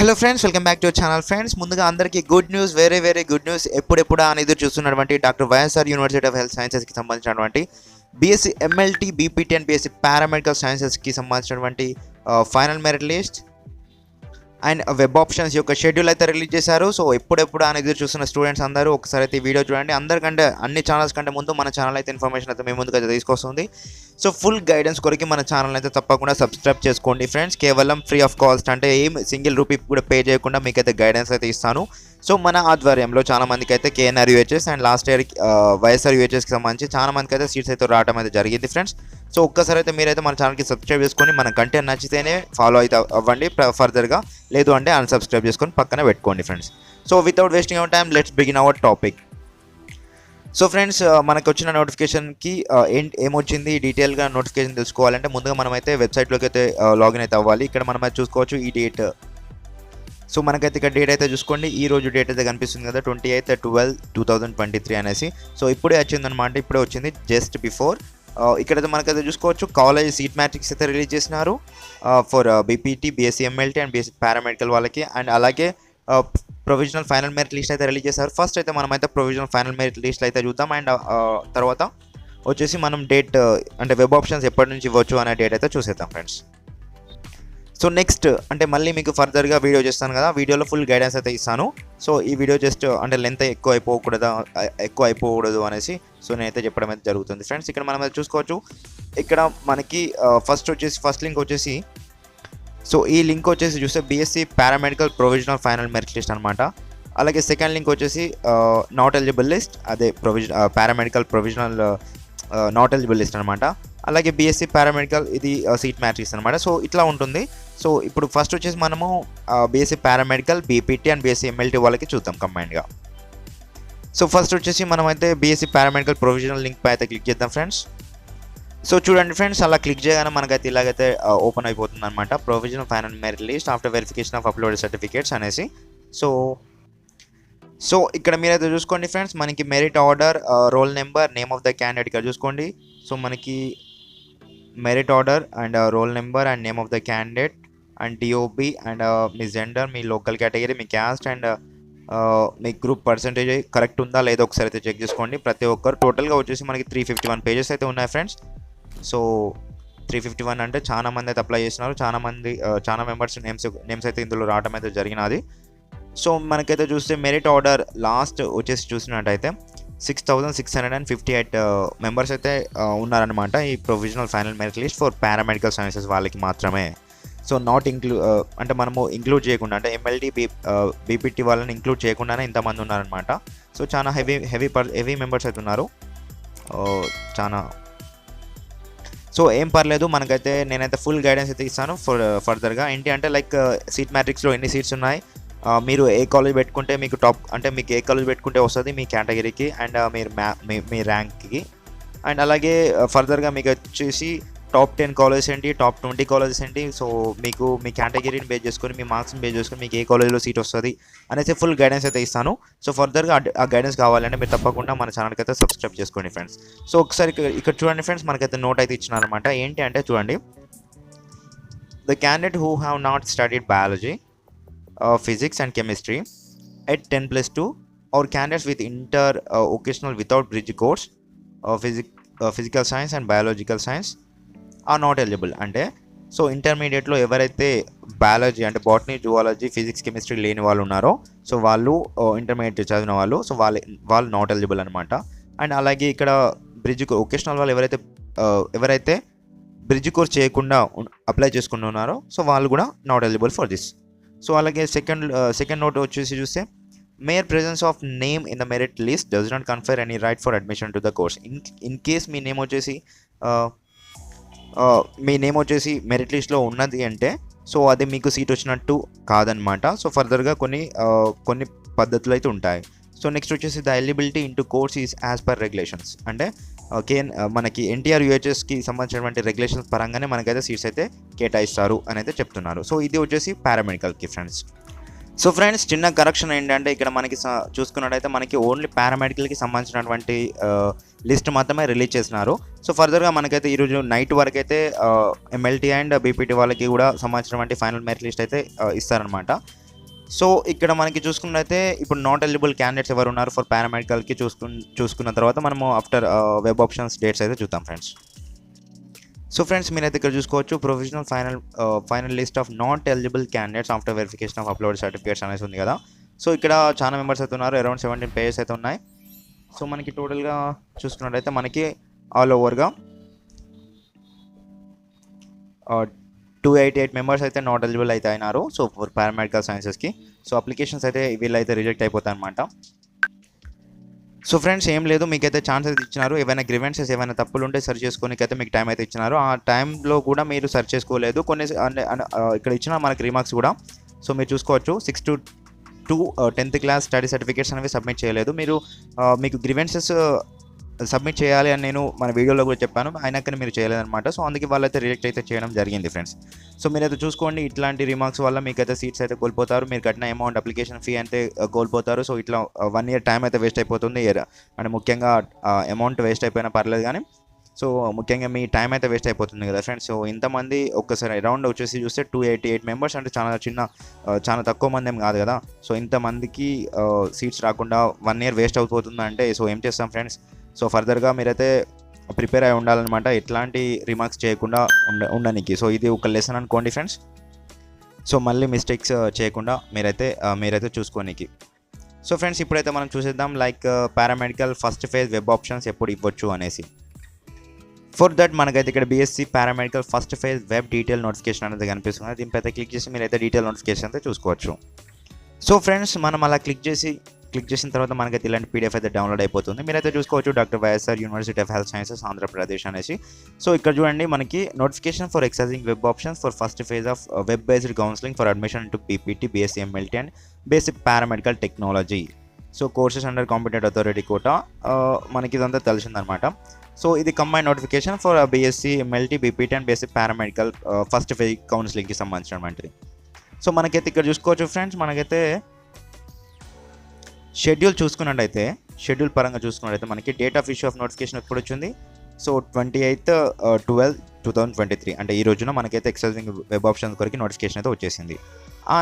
Hello friends, welcome back to our channel. Friends, ముందుగా అందరికీ good news, very good news. ఎప్పుడెప్పుడు అని ఎదురు చూస్తున్నటువంటి doctor YSR university of health సైన్సెస్కి సంబంధించినటువంటి BSc MLT, BPT and BSc paramedical సైన్సెస్కి సంబంధించినటువంటి final merit list and web options యొక్క షెడ్యూల్ అయితే రిలీజ్ చేశారు. సో ఎప్పుడెప్పుడు అని ఎదురు చూస్తున్న స్టూడెంట్స్ అందరూ ఒకసారి అయితే ఈ వీడియో చూడండి. అందరికంటే అన్ని ఛానల్స్ కంటే ముందు మన ఛానల్ అయితే ఇన్ఫర్మేషన్ అయితే మీ ముందుకు అయితే తీసుకొస్తుంది. సో ఫుల్ గైడెన్స్ కొరకు మన ఛానల్ అయితే తప్పకుండా సబ్స్క్రైబ్ చేసుకోండి ఫ్రెండ్స్. కేవలం ఫ్రీ ఆఫ్ కాస్ట్, అంటే ఏం సింగిల్ రూపీ కూడా పే చేయకుండా మీకైతే గైడెన్స్ అయితే ఇస్తాను. సో మన ఆధ్వర్యంలో చాలా మందికి అయితే KNR UHS and last year YSR యూహెచ్ఎస్కి సంబంధించి చాలా మందికి అయితే సీట్స్ అయితే రావడం అయితే జరిగింది ఫ్రెండ్స్. సో ఒక్కసారి అయితే మీరైతే మన ఛానల్కి సబ్స్క్రైబ్ చేసుకొని మన కంటెంట్ నచ్చితేనే ఫాలో అయితే అవ్వండి ఫర్దర్గా, లేదు అంటే అన్సబ్స్క్రైబ్ చేసుకొని పక్కన పెట్టుకోండి friends. So without wasting hour time, let's begin our topic. So friends, మనకు వచ్చిన నోటిఫికేషన్కి ఏమొచ్చింది డీటెయిల్గా నోటిఫికేషన్ తెలుసుకోవాలంటే ముందుగా మనమైతే వెబ్సైట్లోకి అయితే లాగిన్ అయితే అవ్వాలి. ఇక్కడ మనం అయితే చూసుకోవచ్చు ఈ డేట్. సో మనకైతే ఇక్కడ డేట్ అయితే చూసుకోండి. ఈ రోజు డేట్ అయితే కనిపిస్తుంది కదా, 28/12/2023 అనేసి. సో ఇప్పుడే వచ్చిందనమాట, ఇప్పుడే వచ్చింది జస్ట్ బిఫోర్. ఇక్కడైతే మనకైతే చూసుకోవచ్చు కాలేజ్ సీట్ మ్యాట్రిక్స్ అయితే రిలీజ్ చేసినారు for BPT, BSc MLT and BSc paramedical వాళ్ళకి. అండ్ అలాగే ప్రొవిజనల్ ఫైనల్ మెరిట్ లిస్ట్ అయితే రిలీజ్ చేశారు. ఫస్ట్ అయితే మనమైతే ప్రొవిజనల్ ఫైనల్ మెరిట్ లిస్ట్ అయితే చూద్దాం. అండ్ తర్వాత వచ్చేసి మనం డేట్ అంటే వెబ్ ఆప్షన్స్ ఎప్పటి నుంచి ఇవ్వచ్చు అనే డేట్ అయితే చూసేద్దాం ఫ్రెండ్స్. సో నెక్స్ట్ అంటే మళ్ళీ మీకు ఫర్దర్గా వీడియో చేస్తాను కదా, వీడియోలో ఫుల్ గైడెన్స్ అయితే ఇస్తాను. సో ఈ వీడియో జస్ట్ అంటే లెంత్ ఎక్కువ అయిపోకూడదు అనేసి సో నేనైతే చెప్పడం అయితే జరుగుతుంది ఫ్రెండ్స్. ఇక్కడ మనం అయితే చూసుకోవచ్చు, ఇక్కడ మనకి ఫస్ట్ లింక్ వచ్చేసి, సో ఈ లింక్ వచ్చేసి చూస్తే BSc paramedical provisional final merit list అనమాట. అలాగే సెకండ్ లింక్ వచ్చేసి నాట్ ఎలిజిబుల్ లిస్ట్, అదే paramedical provisional not eligible list అనమాట. అలాగే బీఎస్సీ పారామెడికల్ ఇది సీట్ మ్యాట్రిక్స్ అనమాట. సో ఇట్లా ఉంటుంది. సో ఇప్పుడు ఫస్ట్ వచ్చేసి మనము BSc paramedical, BPT and BSc MLT వాళ్ళకి చూద్దాం కంబైన్డ్గా. సో ఫస్ట్ వచ్చేసి మనమైతే బీఎస్సీ పారామెడికల్ ప్రొవిజనల్ లింక్ పై అయితే క్లిక్ చేద్దాం ఫ్రెండ్స్. సో చూడండి ఫ్రెండ్స్, అలా క్లిక్ చేయగానే మనకైతే ఇలాగైతే ఓపెన్ అయిపోతుంది అనమాట, provisional final merit list after verification of uploaded certificates అనేసి. సో ఇక్కడ మీరైతే చూసుకోండి ఫ్రెండ్స్, మనకి merit order, roll number, name of the candidate ఇక్కడ చూసుకోండి. సో మనకి merit order and roll number and name of the candidate and DOB and me gender, me local category, me caste and me group percentage correct ఉందా లేదో ఒకసారి అయితే check చేసుకోండి ప్రతి ఒక్కరు. టోటల్గా వచ్చేసి మనకి 351 పేజెస్ అయితే ఉన్నాయి ఫ్రెండ్స్. సో 351 అంటే చాలా మంది అయితే అప్లై చేస్తున్నారు, చాలా మెంబర్స్ నేమ్స్ అయితే ఇందులో రావడం అయితే జరిగినది. సో మనకైతే చూస్తే మెరిట్ ఆర్డర్ లాస్ట్ వచ్చేసి చూసినట్టయితే 6,658 మెంబర్స్ అయితే ఉన్నారనమాట ఈ provisional final merit list for paramedical sciences వాళ్ళకి మాత్రమే. సో నాట్ అంటే మనము ఇంక్లూడ్ చేయకుండా, అంటే ఎంఎల్టీ, బీపీటీ వాళ్ళని ఇంక్లూడ్ చేయకుండానే ఇంతమంది ఉన్నారనమాట. సో చాలా హెవీ మెంబర్స్ అయితే ఉన్నారు చాలా. సో ఏం పర్లేదు, మనకైతే నేనైతే ఫుల్ గైడెన్స్ అయితే ఇస్తాను ఫర్దర్గా. ఏంటి అంటే లైక్ సీట్ మ్యాట్రిక్స్లో ఎన్ని సీట్స్ ఉన్నాయి, మీరు ఏ కాలేజ్ పెట్టుకుంటే మీకు టాప్, అంటే మీకు ఏ కాలేజ్ పెట్టుకుంటే వస్తుంది మీ కేటగిరీకి అండ్ మీ ర్యాంక్కి. అండ్ అలాగే ఫర్దర్గా మీకు వచ్చేసి టాప్ 10 కాలేజెస్ ఏంటి, టాప్ 20 కాలేజెస్ ఏంటి. సో మీకు మీ కేటగిరీని బేస్ చేసుకొని, మీ మార్క్స్ని బేస్ చేసుకొని మీకు ఏ కాలేజ్లో సీట్ వస్తుంది అనేసి ఫుల్ గైడెన్స్ అయితే ఇస్తాను. సో ఫర్దర్గా ఆ గైడెన్స్ కావాలంటే మీరు తప్పకుండా మన ఛానల్కి అయితే సబ్స్క్రైబ్ చేసుకోండి ఫ్రెండ్స్. సో ఒకసారి ఇక్కడ చూడండి ఫ్రెండ్స్, మనకైతే నోట్ అయితే ఇచ్చినారనమాట. ఏంటి అంటే చూడండి, the candidate who have not studied biology, physics and chemistry at 10+2 or candidates with occasional without bridge course, physical science and biological science are not eligible. అంటే సో ఇంటర్మీడియట్లో ఎవరైతే బయాలజీ అంటే బాటనీ, జువాలజీ, ఫిజిక్స్, కెమిస్ట్రీ లేని వాళ్ళు ఉన్నారో so వాళ్ళు intermediate చదివిన వాళ్ళు, సో వాళ్ళు నాట్ ఎలిజిబుల్ అనమాట. అండ్ అలాగే ఇక్కడ ఒకేషనల్ వాళ్ళు ఎవరైతే బ్రిడ్జ్ కోర్స్ చేయకుండా అప్లై చేసుకుంటున్నారో సో వాళ్ళు కూడా not eligible for this. So అలాగే సెకండ్ నోట్ వచ్చేసి చూస్తే, mayor presence of name in the merit list does not confer any right for admission to the course. In case me name వచ్చేసి merit లిస్ట్లో ఉన్నది అంటే so అది మీకు seat వచ్చినట్టు కాదనమాట. సో ఫర్దర్గా కొన్ని పద్ధతులు అయితే ఉంటాయి. సో నెక్స్ట్ వచ్చేసి the eligibility into course is as per regulations, అంటే మనకి ఎన్టీఆర్ యూహెచ్ఎస్కి సంబంధించినటువంటి రెగ్యులేషన్స్ పరంగానే మనకైతే సీట్స్ అయితే కేటాయిస్తారు అని అయితే చెప్తున్నారు. సో ఇది వచ్చేసి పారామెడికల్కి ఫ్రెండ్స్. సో ఫ్రెండ్స్, చిన్న కరెక్షన్ ఏంటంటే ఇక్కడ మనకి చూసుకున్నట్టయితే మనకి ఓన్లీ పారామెడికల్కి సంబంధించినటువంటి లిస్ట్ మాత్రమే రిలీజ్ చేసినారు. సో ఫర్దర్గా మనకైతే ఈరోజు నైట్ వరకు అయితే ఎంఎల్టీ అండ్ బీపీటీ వాళ్ళకి కూడా సంబంధించినటువంటి ఫైనల్ మెరిట్ లిస్ట్ అయితే ఇస్తారనమాట. సో ఇక్కడ మనకి చూసుకున్నట్లయితే ఇప్పుడు నాట్ ఎలిజిబుల్ క్యాండిడేట్స్ ఎవరు ఉన్నారు ఫర్ పారామెడికల్కి చూసుకున్న తర్వాత మనము ఆఫ్టర్ వెబ్ ఆప్షన్స్ డేట్స్ అయితే చూద్దాం ఫ్రెండ్స్. సో ఫ్రెండ్స్ మీరైతే ఇక్కడ చూసుకోవచ్చు provisional final list of not eligible candidates after verification of upload certificates అనేసి ఉంది కదా. సో ఇక్కడ చాలా మెంబర్స్ అయితే ఉన్నారు, అరౌండ్ 17 పేజెస్ అయితే ఉన్నాయి. సో మనకి టోటల్గా చూసుకున్నట్టయితే మనకి ఆల్ ఓవర్గా 288 మెంబర్స్ అయితే నాట్ ఎలిజిబుల్ అయితే అయినారు. సో ఫర్ పారామెడికల్ సైన్సెస్కి సో అప్లికేషన్స్ అయితే వీళ్ళైతే రిజెక్ట్ అయిపోతాయి అనమాట. సో ఫ్రెండ్స్ ఏం లేదు, మీకైతే ఛాన్స్ అయితే ఇచ్చినారు. ఏమైనా గ్రివెన్సెస్ ఏమైనా తప్పులు ఉంటే సర్చ్ చేసుకోనికైతే మీకు టైం అయితే ఇచ్చినారు. ఆ టైంలో కూడా మీరు సర్చ్ చేసుకోలేదు. కొన్ని ఇక్కడ ఇచ్చిన మనకి రిమార్క్స్ కూడా సో మీరు చూసుకోవచ్చు. 6 to 2 10th class study certificates అనేవి సబ్మిట్ చేయలేదు. మీకు గ్రివెన్సెస్ సబ్మిట్ చేయాలి అని నేను మన వీడియోలో కూడా చెప్పాను, అయినా కానీ మీరు చేయలేదన్నమాట. సో అందుకే వాళ్ళైతే రిజెక్ట్ అయితే చేయడం జరిగింది ఫ్రెండ్స్. సో మీరైతే చూసుకోండి, ఇట్లాంటి రిమార్క్స్ వల్ల మీకైతే సీట్స్ అయితే కోల్పోతారు. మీరు కట్టిన అమౌంట్ అప్లికేషన్ ఫీ అయితే కోల్పోతారు. సో ఇట్లా 1 year టైం అయితే వేస్ట్ అయిపోతుంది. అంటే ముఖ్యంగా అమౌంట్ వేస్ట్ అయిపోయినా పర్లేదు కానీ సో ముఖ్యంగా మీ టైం అయితే వేస్ట్ అయిపోతుంది కదా ఫ్రెండ్స్. సో ఇంతమంది ఒక్కసారి అరౌండ్ వచ్చేసి చూస్తే 288 మెంబర్స్ అంటే చాలా తక్కువ మంది ఏం కాదు కదా. సో ఇంతమందికి సీట్స్ రాకుండా 1 year వేస్ట్ అయిపోతుంది అంటే సో ఏం చేస్తాం ఫ్రెండ్స్. సో ఫర్దర్గా మీరైతే ప్రిపేర్ అయి ఉండాలన్నమాట, ఎట్లాంటి రిమార్క్స్ చేయకుండా ఉండడానికి. సో ఇది ఒక లెసన్ అనుకోండి ఫ్రెండ్స్. సో మళ్ళీ మిస్టేక్స్ చేయకుండా మీరైతే చూసుకోనికి. సో ఫ్రెండ్స్ ఇప్పుడైతే మనం చూసేద్దాం like paramedical first phase web options ఎప్పుడు ఇవ్వచ్చు అనేసి. ఫర్ దట్ మనకైతే ఇక్కడ BSc paramedical first phase web detail notification అనేది కనిపిస్తుంది. దీనిపైతే క్లిక్ చేసి మీరైతే డీటెయిల్ నోటిఫికేషన్ అయితే చూసుకోవచ్చు. సో ఫ్రెండ్స్ మనం అలా క్లిక్ చేసిన తర్వాత మనకైతే ఇలాంటి పీడిఎఫ్ అయితే డౌన్లోడ్ అయిపోతుంది. మీరైతే చూసుకోవచ్చు doctor YSR university of health sciences Andhra Pradesh అనేసి. సో ఇక్కడ చూడండి మనకి notification for exercising web options for first phase of web based counselling for admission to BPT BSc MLT and basic paramedical technology. So courses under competent authority quota మనకి ఇదంతా తెలిసిందనమాట. So ఇది combine notification for BSc MLT BPT and basic paramedical first phase కౌన్సిలింగ్కి సంబంధించినటువంటిది. So మనకైతే ఇక్కడ చూసుకోవచ్చు friends, మనకైతే షెడ్యూల్ పరంగా చూసుకున్నట్టయితే మనకి date of issue of notification ఎప్పుడు వచ్చింది. సో 28 12 2023 అంటే ఈ రోజున మనకైతే ఎక్సైజింగ్ వెబ్ ఆప్షన్స్ కొరకు నోటిఫికేషన్ అయితే వచ్చేసింది.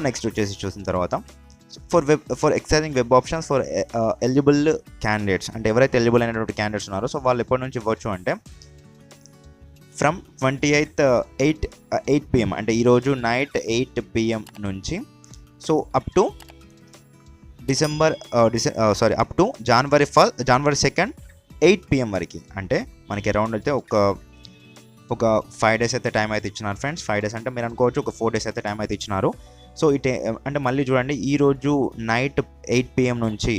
నెక్స్ట్ వచ్చేసి చూసిన తర్వాత for exercising web options for eligible candidates అంటే ఎవరైతే ఎలిజిబుల్ అయినటువంటి క్యాండిడేట్స్ ఉన్నారో సో వాళ్ళు ఎప్పటి నుంచి ఇవ్వచ్చు అంటే ఫ్రమ్ 28 8 PM అంటే ఈరోజు నైట్ 8 PM నుంచి so up to up to January 2nd 8 PM వరకు అంటే మనకి అరౌండ్ అయితే ఒక 5 days అయితే టైం అయితే ఇచ్చినారు ఫ్రెండ్స్. 5 days అంటే మీరు అనుకోవచ్చు ఒక 4 days అయితే టైం అయితే ఇచ్చినారు. సో అంటే మళ్ళీ చూడండి ఈరోజు నైట్ 8 PM నుంచి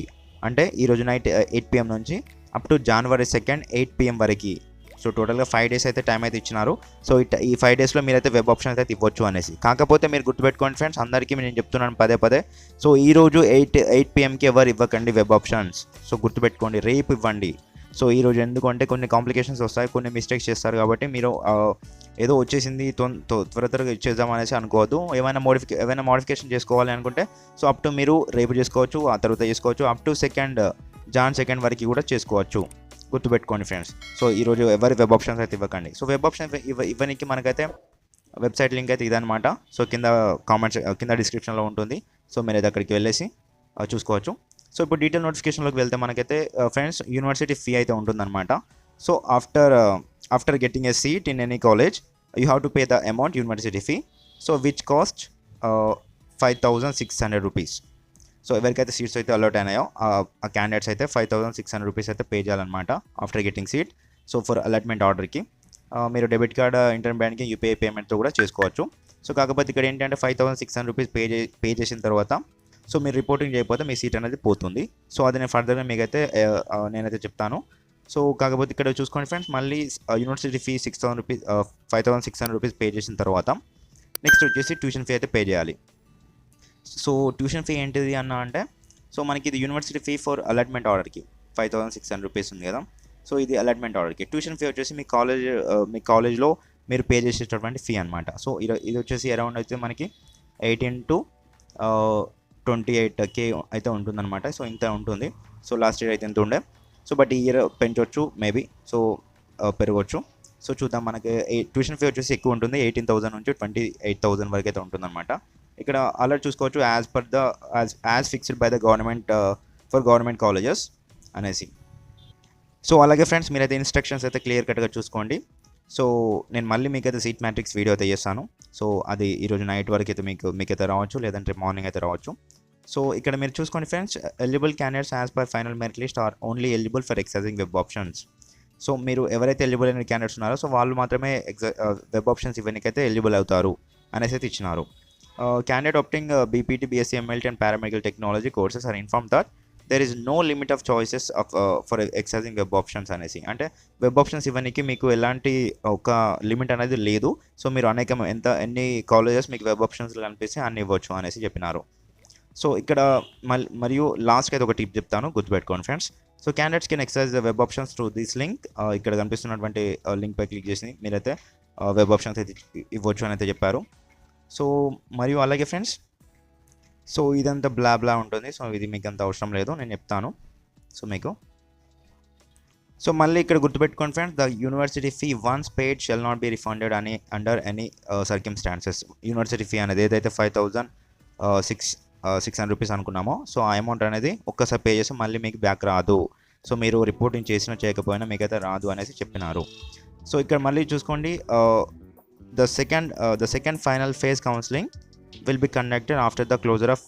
అంటే ఈరోజు నైట్ 8 PM నుంచి up to January 2nd 8 PM వరకు సో టోటల్గా 5 days అయితే టైం అయితే ఇచ్చినారు. సో ఈ 5 daysలో మీరైతే వెబ్ ఆప్షన్స్ అయితే ఇవ్వచ్చు అనేసి. కాకపోతే మీరు గుర్తుపెట్టుకోండి ఫ్రెండ్స్, అందరికీ నేను చెప్తున్నాను పదే. సో ఈరోజు 8 PMకి ఎవరు ఇవ్వకండి వెబ్ ఆప్షన్స్. సో గుర్తుపెట్టుకోండి, రేపు ఇవ్వండి. సో ఈరోజు ఎందుకంటే కొన్ని కాంప్లికేషన్స్ వస్తాయి, కొన్ని మిస్టేక్స్ చేస్తారు కాబట్టి మీరు ఏదో వచ్చేసింది త్వరగా ఇచ్చేద్దాం అనేసి అనుకోవద్దు. ఏమైనా మోడిఫికేషన్ చేసుకోవాలి అనుకుంటే సో అప్ టు మీరు రేపు చేసుకోవచ్చు, ఆ తర్వాత చేసుకోవచ్చు, అప్ టు Jan 2nd వరకు కూడా చేసుకోవచ్చు. గుర్తుపెట్టుకోండి ఫ్రెండ్స్. సో ఈరోజు ఎవరి వెబ్ ఆప్షన్స్ అయితే ఇవ్వకండి. సో వెబ్ ఆప్షన్ ఇవ్వడానికి మనకైతే వెబ్సైట్ లింక్ అయితే ఇదనమాట. సో కింద డిస్క్రిప్షన్లో ఉంటుంది. సో మీరు అయితే అక్కడికి వెళ్ళేసి చూసుకోవచ్చు. సో ఇప్పుడు డీటెయిల్ నోటిఫికేషన్లోకి వెళ్తే మనకైతే ఫ్రెండ్స్ యూనివర్సిటీ ఫీ అయితే ఉంటుందన్నమాట. So after getting a seat in any college you have to pay the amount university fee so which cost 5,600 rupees. So ఎవరికైతే సీట్స్ అయితే అలాట్ అయినాయో ఆ క్యాండిడేట్స్ అయితే 5,600 రూపీస్ అయితే పే చేయాలన్నమాట after getting seat. So for allotment ఆర్డర్కి మీరు debit card, internet banking, UPI పేమెంట్తో కూడా చేసుకోవచ్చు. సో కాకపోతే ఇక్కడ ఏంటంటే 5,600 రూపీస్ పే చేసిన తర్వాత సో మీరు రిపోర్టింగ్ చేయకపోతే మీ సీట్ అనేది పోతుంది. సో అది నేను ఫర్దర్గా మీకైతే నేనైతే చెప్తాను. సో కాకపోతే ఇక్కడ చూసుకోండి ఫ్రెండ్స్, మళ్ళీ యూనివర్సిటీ ఫీ 5,600 రూపీస్ పే చేసిన తర్వాత నెక్స్ట్ వచ్చేసి ట్యూషన్ ఫీ అయితే పే చేయాలి. సో ట్యూషన్ ఫీ ఏంటిది అంటే సో మనకి ఇది యూనివర్సిటీ ఫీ ఫర్ అలాట్మెంట్ ఆర్డర్కి 5,600 రూపీస్ ఉంది కదా. సో ఇది అలాట్మెంట్ ఆర్డర్కి. ట్యూషన్ ఫీ వచ్చేసి మీ కాలేజ్లో మీరు పే చేసేటటువంటి ఫీ అనమాట. సో ఇది వచ్చేసి అరౌండ్ అయితే మనకి 18 to 28K అయితే ఉంటుందన్నమాట. సో ఇంత ఉంటుంది. సో లాస్ట్ ఇయర్ అయితే ఎంత ఉండే. సో బట్ ఈ ఇయర్ పెంచవచ్చు మేబీ, సో పెరగవచ్చు. సో చూద్దాం. మనకి ట్యూషన్ ఫీ వచ్చేసి ఎక్కువ ఉంటుంది, 18,000 నుంచి 28,000 వరకు అయితే ఉంటుందన్నమాట. ఇక్కడ అలర్ట్ చూసుకోవచ్చు as fixed by the government for government colleges అనేసి. సో అలాగే ఫ్రెండ్స్ మీరైతే ఇన్స్ట్రక్షన్స్ అయితే క్లియర్ కట్గా చూసుకోండి. సో నేను మళ్ళీ మీకైతే సీట్ మ్యాట్రిక్స్ వీడియో అయితే చేస్తాను. సో అది ఈరోజు నైట్ వరకు అయితే మీకైతే రావచ్చు, లేదంటే మార్నింగ్ అయితే రావచ్చు. సో ఇక్కడ మీరు చూసుకోండి friends, eligible candidates as per final merit list are only eligible for exercising web options. So మీరు ఎవరైతే ఎలిజిబుల్ అయిన క్యాండిడేట్స్ ఉన్నారో సో వాళ్ళు మాత్రమే వెబ్ ఆప్షన్స్ ఇవన్నీకైతే ఎలిజిబుల్ అవుతారు అనేసి అయితే ఇచ్చినారు. Candidate opting BPT, BSc MLT and paramedical technology courses are informed that there is no limit of choices for exercising web options అనేసి. అంటే వెబ్ ఆప్షన్స్ ఇవన్నీకి మీకు ఎలాంటి ఒక లిమిట్ అనేది లేదు. సో మీరు ఎన్ని కాలేజెస్ మీకు వెబ్ ఆప్షన్స్ కనిపిస్తే అన్ని ఇవ్వచ్చు అనేసి చెప్పినారు. సో ఇక్కడ మరియు లాస్ట్కి అయితే ఒక టిప్ చెప్తాను, గుర్తుపెట్టుకోండి friends. So candidates can excise the web options through this link. ఇక్కడ కనిపిస్తున్నటువంటి లింక్పై క్లిక్ చేసి మీరైతే వెబ్ ఆప్షన్స్ అయితే ఇవ్వచ్చు అని అయితే చెప్పారు. సో మరియు అలాగే ఫ్రెండ్స్, సో ఇదంతా బ్లా ఉంటుంది. సో ఇది మీకు అంత అవసరం లేదు, నేను చెప్తాను సో మీకు. సో మళ్ళీ ఇక్కడ గుర్తుపెట్టుకోండి friends, the university fee once paid shall not be refunded అని under any circumstances. University fee అనేది ఏదైతే 5,600 రూపీస్ అనుకున్నామో సో ఆ అమౌంట్ అనేది ఒక్కసారి పే చేసి మళ్ళీ మీకు బ్యాక్ రాదు. సో మీరు రిపోర్టింగ్ చేసినా చేయకపోయినా మీకైతే రాదు అనేసి చెప్పినారు. సో ఇక్కడ మళ్ళీ చూసుకోండి, the second final phase counselling will be conducted after the closure of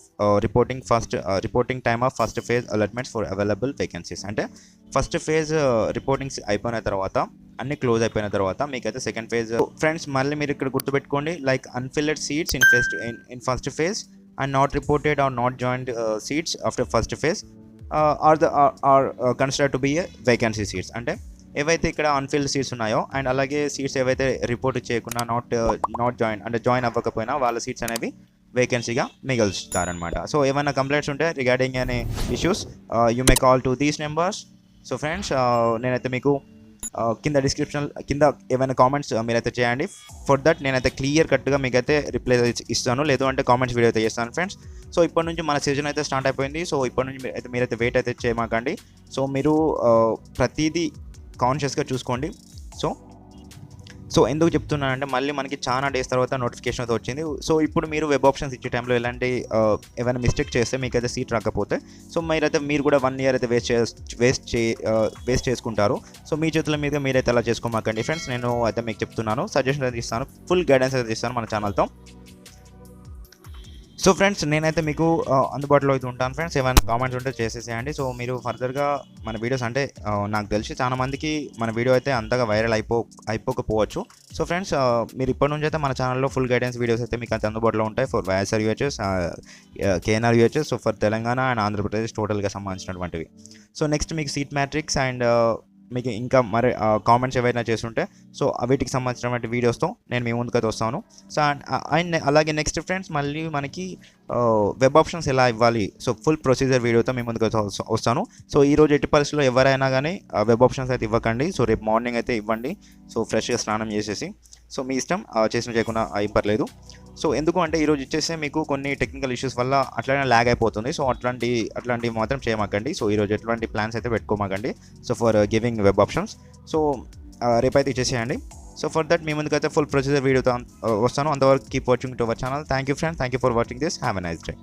reporting time of first phase allotments for available vacancies. అంటే ఫస్ట్ ఫేజ్ రిపోర్టింగ్స్ అయిపోయిన తర్వాత అన్ని క్లోజ్ అయిపోయిన తర్వాత మీకైతే సెకండ్ ఫేజ్. ఫ్రెండ్స్ మళ్ళీ మీరు ఇక్కడ గుర్తుపెట్టుకోండి, like unfilled seats in first phase and not reported or not joined seats after first phase are considered to be vacancy seats. అంటే ఏవైతే ఇక్కడ అన్ఫిల్డ్ సీట్స్ ఉన్నాయో అండ్ అలాగే సీట్స్ ఏవైతే రిపోర్ట్ చేయకుండా నాట్ జాయిన్ అవ్వకపోయినా వాళ్ళ సీట్స్ అనేవి వేకెన్సీగా మిగులుస్తారనమాట. సో ఏమైనా కంప్లైంట్స్ ఉంటే regarding any issues you may call to these numbers. So friends నేనైతే మీకు కింద డిస్క్రిప్షన్ కింద ఏమైనా కామెంట్స్ మీరైతే చేయండి. ఫర్ దట్ నేనైతే క్లియర్ కట్గా మీకైతే రిప్లై ఇస్తాను, లేదు అంటే కామెంట్స్ వీడియో అయితే చేస్తాను ఫ్రెండ్స్. సో ఇప్పటి నుంచి మన సీజన్ అయితే స్టార్ట్ అయిపోయింది. సో ఇప్పటి నుంచి మీరైతే వెయిట్ అయితే చేయమాకండి. సో మీరు ప్రతిదీ కాన్షియస్గా చూసుకోండి. సో ఎందుకు చెప్తున్నానంటే మళ్ళీ మనకి చాలా డేస్ తర్వాత నోటిఫికేషన్ అయితే వచ్చింది. సో ఇప్పుడు మీరు వెబ్ ఆప్షన్స్ ఇచ్చే టైంలో ఏమైనా మిస్టేక్ చేస్తే మీకైతే సీట్ రాకపోతే సో మీరు కూడా 1 year అయితే వేస్ట్ చేసుకుంటారు. సో మీ చేతుల మీద మీరైతే అలా చేసుకోమాకండి ఫ్రెండ్స్. నేను అయితే మీకు చెప్తున్నాను, సజెషన్ అయితే ఇస్తాను, ఫుల్ గైడెన్స్ అయితే ఇస్తాను మన ఛానల్తో. సో ఫ్రెండ్స్ నేనైతే మీకు అందుబాటులో అయితే ఉంటాను ఫ్రెండ్స్. ఏమైనా కామెంట్స్ ఉంటే చేసేసేయండి. సో మీరు ఫర్దర్గా మన వీడియోస్ అంటే నాకు తెలిసి చాలా మందికి మన వీడియో అయితే అంతగా వైరల్ అయిపోకపోవచ్చు. సో ఫ్రెండ్స్ మీరు ఇప్పటి నుంచి అయితే మన ఛానల్లో ఫుల్ గైడెన్స్ వీడియోస్ అయితే మీకు అయితే అందుబాటులో ఉంటాయి for YSR UHS, KNR UHS, so for Telangana and Andhra Pradesh టోటల్గా సంబంధించినటువంటివి. సో నెక్స్ట్ మీకు సీట్ మ్యాట్రిక్స్ అండ్ మీకు ఇంకా మరి కామెంట్స్ ఏవైనా చేస్తుంటే సో వీటికి సంబంధించినటువంటి వీడియోస్తో నేను మీ ముందుకైతే వస్తాను. సో అండ్ అలాగే నెక్స్ట్ ఫ్రెండ్స్ మళ్ళీ మనకి వెబ్ ఆప్షన్స్ ఎలా ఇవ్వాలి సో ఫుల్ ప్రొసీజర్ వీడియోతో మీ ముందుకైతే వస్తాను. సో ఈరోజు ఎట్టి పరిస్థితుల్లో ఎవరైనా కానీ వెబ్ ఆప్షన్స్ అయితే ఇవ్వకండి. సో రేపు మార్నింగ్ అయితే ఇవ్వండి. సో ఫ్రెష్గా స్నానం చేసేసి సో మీ ఇష్టం, చేయకుండా పర్లేదు. సో ఎందుకు అంటే ఈరోజు ఇచ్చేస్తే మీకు కొన్ని టెక్నికల్ ఇష్యూస్ వల్ల అట్లనే ల్యాగ్ అయిపోతుంది. సో అట్లాంటివి మాత్రం చేయమాకండి. సో ఈరోజు ఎట్లాంటి ప్లాన్స్ అయితే పెట్టుకోమాకండి so for giving web options. So రేపైతే ఇచ్చేసేయండి. సో ఫర్ దట్ మీ ముందుకైతే ఫుల్ ప్రొసీజర్ వీడియోతో వస్తాను. అంతవరకు keep watching to our channel. Thank you friends, thank you for watching this. Have a nice day.